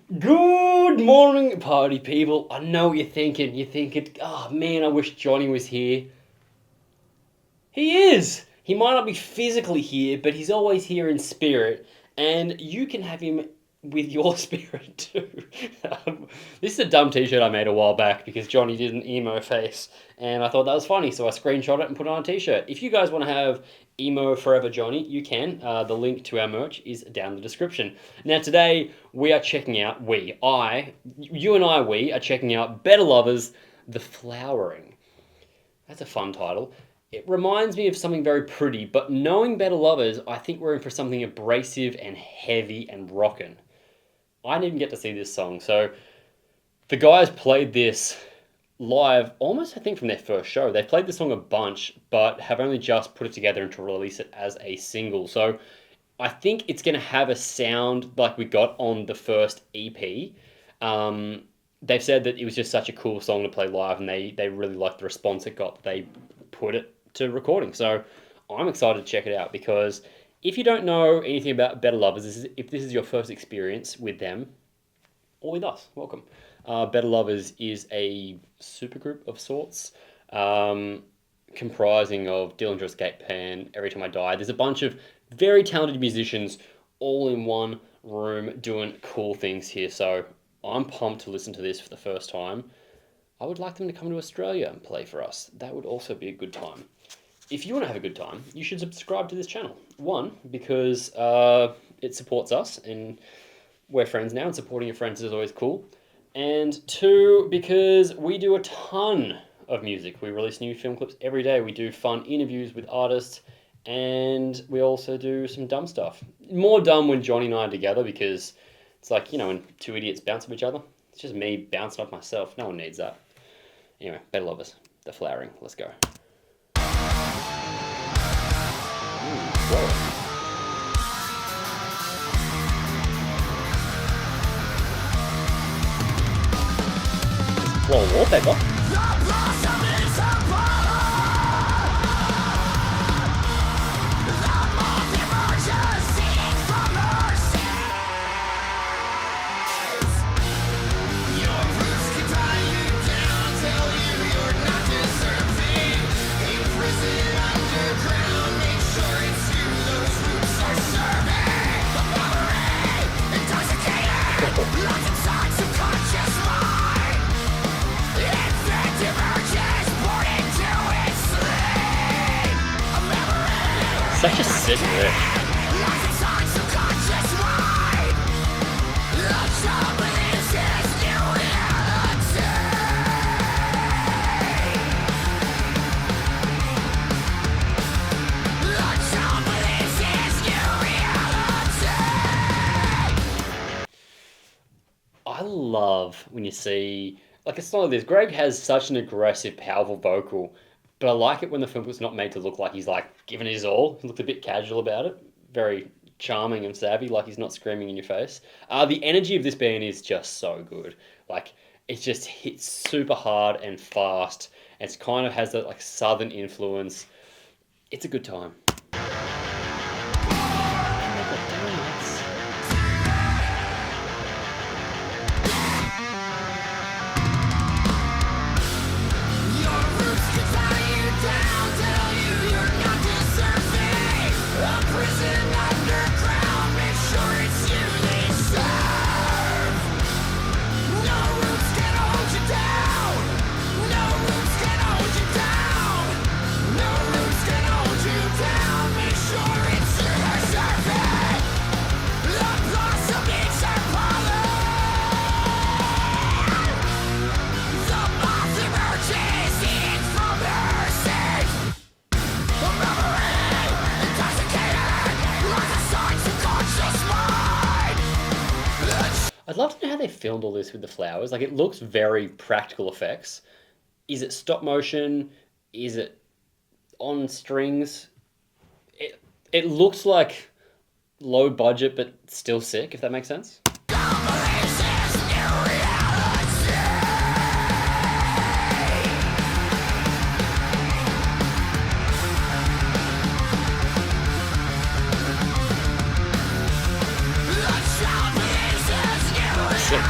Good morning, party people. I know what you're thinking. You're thinking, oh man, I wish Johnny was here. He is! He might not be physically here, but he's always here in spirit, and you can have him with your spirit too. This is a dumb t shirt I made a while back because Johnny did an emo face, and I thought that was funny, so I screenshot it and put it on a t shirt. If you guys want to have emo forever Johnny, you can. The link to our merch is down in the description. Now, today we are checking out, we are checking out Better Lovers, The Flowering. That's a fun title. It reminds me of something very pretty, but knowing Better Lovers, I think we're in for something abrasive and heavy and rockin'. I didn't even get to see this song, so the guys played this live almost, I think, from their first show. They played the song a bunch, but have only just put it together and to release it as a single. So I think it's going to have a sound like we got on the first EP. They've said that it was just such a cool song to play live, and they really liked the response it got. They put it to recording. So I'm excited to check it out because if you don't know anything about Better Lovers, if this is your first experience with them or with us, welcome. Better Lovers is a supergroup of sorts, comprising of Dillinger Escape Plan, Every Time I Die. There's a bunch of very talented musicians all in one room doing cool things here. So I'm pumped to listen to this for the first time. I would like them to come to Australia and play for us. That would also be a good time. If you want to have a good time, you should subscribe to this channel. One, because it supports us, and we're friends now, and supporting your friends is always cool. And two, because we do a ton of music. We release new film clips every day. We do fun interviews with artists, and we also do some dumb stuff. More dumb when Johnny and I are together because it's like, when two idiots bounce off each other. It's just me bouncing off myself. No one needs that. Anyway, Better Lovers, The Flowering. Let's go. Whoa. Whoa, wallpaper. Such a sick riff. I love when you see, like, a song like this. Greg has such an aggressive, powerful vocal, but I like it when the film was not made to look like he's, like, giving it his all. He looked a bit casual about it. Very charming and savvy, like he's not screaming in your face. The energy of this band is just so good. Like, it just hits super hard and fast. And it's kind of has that, like, southern influence. It's a good time. I'd love to know how they filmed all this with the flowers. Like, it looks very practical effects. Is it stop motion? Is it on strings? It looks like low budget, but still sick, if that makes sense. Sick.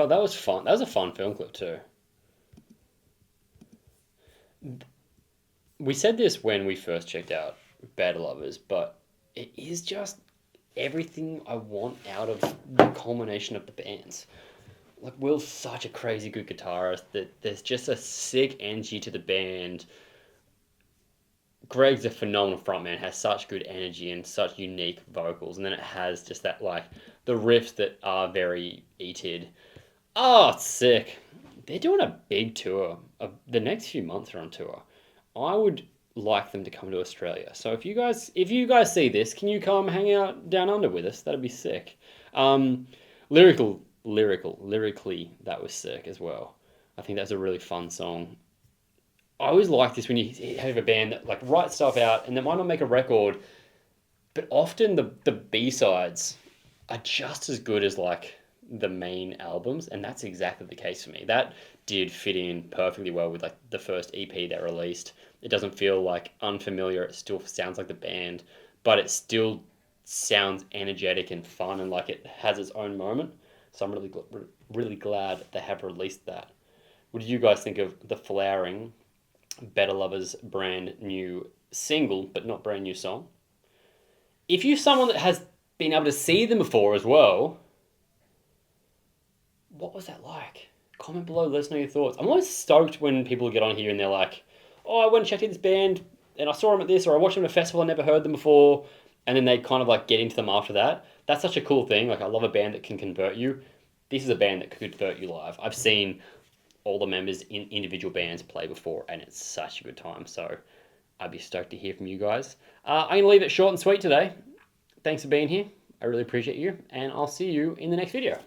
Oh, that was fun. That was a fun film clip too. We said this when we first checked out Bad Lovers, but it is just everything I want out of the culmination of the bands. Like Will's such a crazy good guitarist that there's just a sick energy to the band. Greg's a phenomenal frontman, has such good energy and such unique vocals, and then it has just that like the riffs that are very eated. Oh, it's sick. They're doing a big tour. The next few months are on tour. I would like them to come to Australia. So if you guys see this, can you come hang out down under with us? That'd be sick. Um, lyrically, that was sick as well. I think that's a really fun song. I always like this when you have a band that like writes stuff out and they might not make a record, but often the B sides are just as good as like the main albums, and that's exactly the case for me. That did fit in perfectly well with like the first EP they released. It doesn't feel like unfamiliar. It still sounds like the band, but it still sounds energetic and fun, and like it has its own moment. So I'm really glad they have released that. What did you guys think of the Flowering Better Lovers brand new single, but not brand new song? If you're someone that has been able to see them before as well, what was that like? Comment below, let us know your thoughts. I'm always stoked when people get on here and they're like, oh, I went and checked out this band and I saw them at this, or I watched them at a festival, I never heard them before, and then they kind of like get into them after that. That's such a cool thing. Like, I love a band that can convert you. This is a band that could convert you live. I've seen all the members in individual bands play before, and it's such a good time. So I'd be stoked to hear from you guys. I'm going to leave it short and sweet today. Thanks for being here. I really appreciate you, and I'll see you in the next video.